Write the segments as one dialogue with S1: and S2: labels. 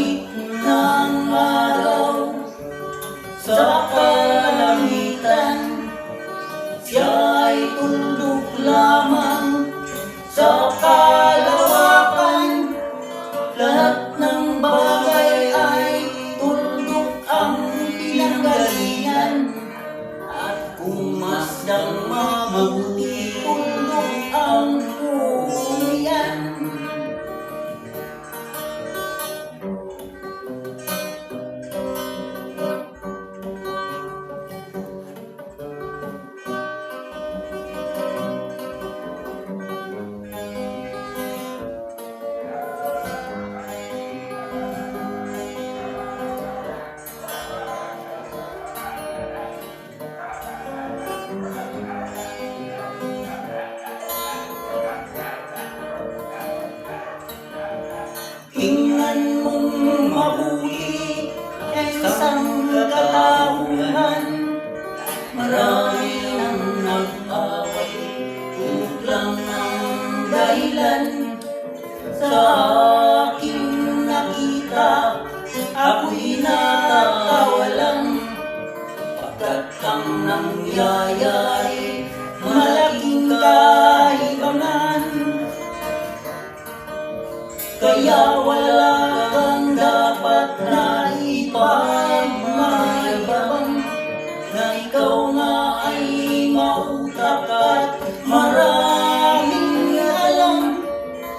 S1: langit ng araw sa kalangitan. Siya ay tundok lamang sa kalawakan. Lahat ng bagay ay tundok ang pinanggalingan. At kung masdang mabuti, tundok ang purihan. Tingnan mong mabuti ang isang katauhan. Marami nang nag-away, tulog lang ng dahilan. Sa aking nakita, ako'y natatawa lang. Pagkat ang nangyayari, malaking kaibangan. Kaya wala kang dapat na ipagmayabang, na ikaw nga ay mautak at maraming alam.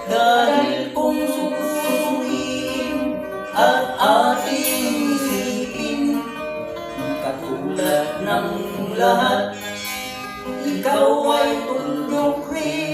S1: Dahil kung susuriin at ating isipin, katulad ng lahat, ikaw ay tundok rin.